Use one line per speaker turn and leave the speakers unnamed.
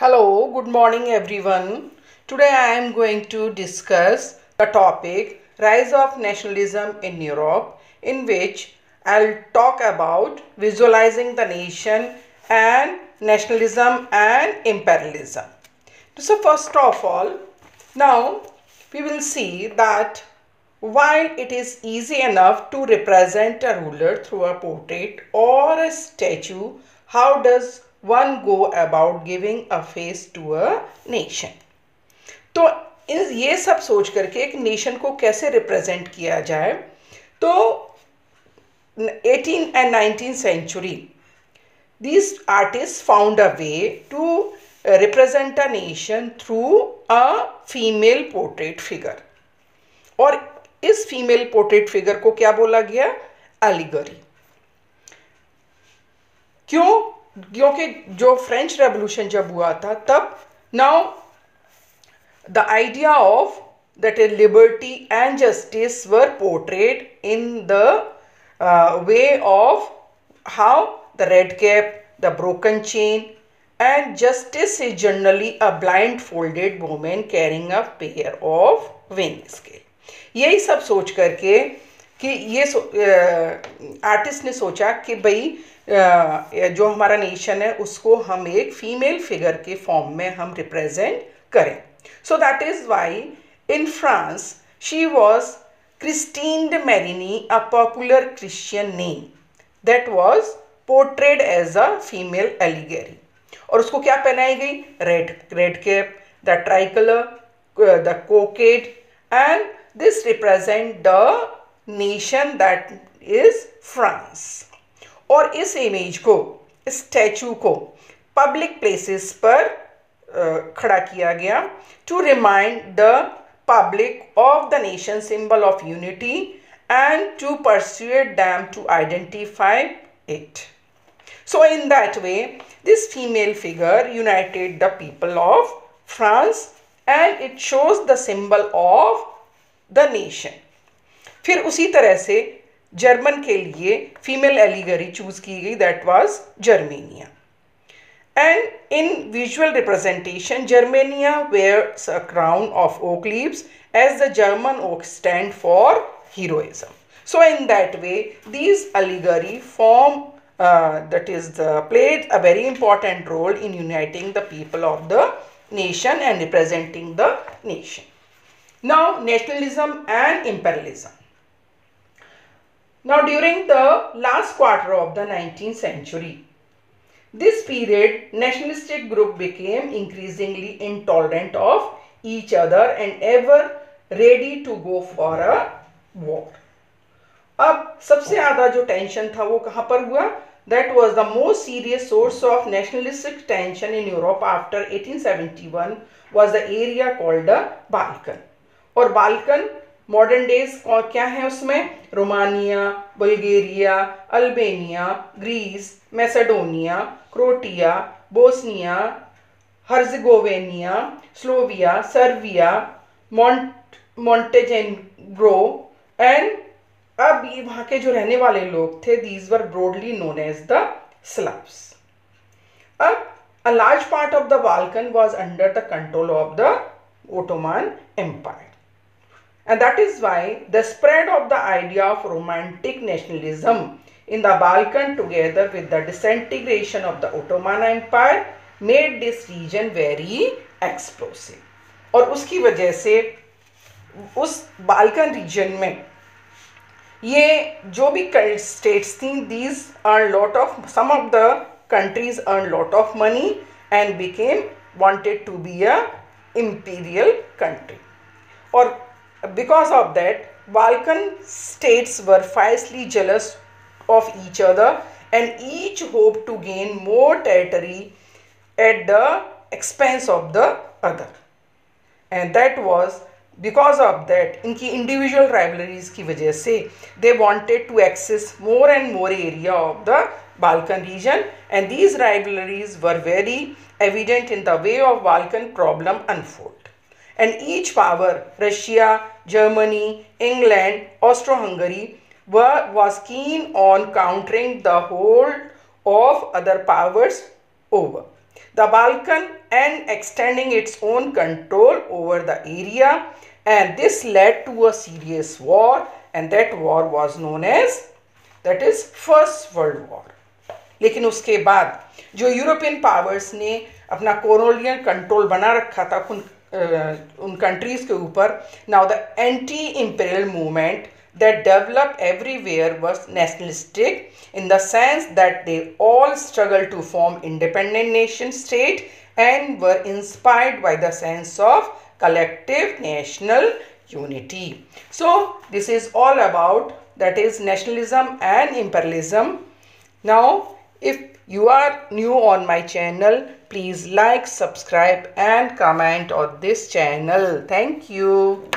Hello, good morning everyone. Today I am going to discuss the topic Rise of Nationalism in Europe, in which I'll talk about visualizing the nation and nationalism and imperialism. So first of all, now we will see that while it is easy enough to represent a ruler through a portrait or a statue, how does one go about giving a face to a nation? तो ये सब सोच करके एक nation को कैसे represent किया जाए, तो 18th and 19th century these artists found a way to represent a nation through a female portrait figure. और इस फीमेल पोर्ट्रेट फिगर को क्या बोला गया? एलिगरी. क्यों? क्योंकि जो फ्रेंच रेवोल्यूशन जब हुआ था तब now the idea of that is liberty and justice were portrait in the way of how the red cap, the broken chain, and justice is generally a blindfolded woman carrying a pair of weighing scale. यही सब सोच करके कि ये artist ने सोचा कि भाई जो हमारा नेशन है उसको हम एक फीमेल फिगर के फॉर्म में हम रिप्रेजेंट करें. So that is why in France she was Christine de Marigny, a popular Christian name that was portrayed as a female allegory. और उसको क्या पहनाई गई? Red cap, the tricolour, the cockade, and this represent the nation that is France. और इस image को, इस statue को पब्लिक प्लेसेस पर खड़ा किया गया to remind the public of the nation symbol of unity and to persuade them to identify it. So in that way, this female figure united the people of France and it shows the symbol of the nation. फिर उसी तरह से German के लिए female allegory choose की गई, that was Germania. And in visual representation, Germania wears a crown of oak leaves as the German oak stand for heroism. So in that way, these allegory form played a very important role in uniting the people of the nation and representing the nation. Now, nationalism and imperialism. Now, during the last quarter of the 19th century, this period, nationalistic group became increasingly intolerant of each other and ever ready to go for a war. अब सबसे ज़्यादा जो tension था वो कहाँ पर हुआ? That was the most serious source of nationalistic tension in Europe after 1871 was the area called the Balkan. और बाल्कन मॉडर्न डेज क्या है उसमें? Romania, Bulgaria, Albania, Greece, Macedonia, Croatia, Bosnia, Herzegovina, Slovenia, Serbia, Montenegro and अब ये वहाँ के जो रहने वाले लोग थे, these were broadly known as the Slavs. अब a large part of the Balkan was under the control of the Ottoman Empire. And that is why the spread of the idea of romantic nationalism in the Balkan together with the disintegration of the Ottoman Empire made this region very explosive. और उसकी वजह से उस Balkan reason में ये जो भी states थी, these earned lot of, some of the countries earned lot of money and became wanted to be a imperial country. Or because of that, Balkan states were fiercely jealous of each other and each hoped to gain more territory at the expense of the other. And that was because of that, इनकी individual rivalries की वजह से they wanted to access more and more area of the Balkan region, and these rivalries were very evident in the way of Balkan problem unfold. And each power, Russia, Germany, England, Austro-Hungary, was keen on countering the hold of other powers over. the Balkan and extending its own control over the area, and this led to a serious war, and that war was known as, that is, First World War. लेकिन उसके बाद जो European powers ने अपना colonial control बना रखा था उन कंट्रीज के ऊपर, now the anti imperial movement that developed everywhere was nationalistic in the sense that they all struggled to form independent nation state and were inspired by the sense of collective national unity. So this is all about, that is, nationalism and imperialism. Now if you are new on my channel, please like, subscribe and comment on this channel. Thank you.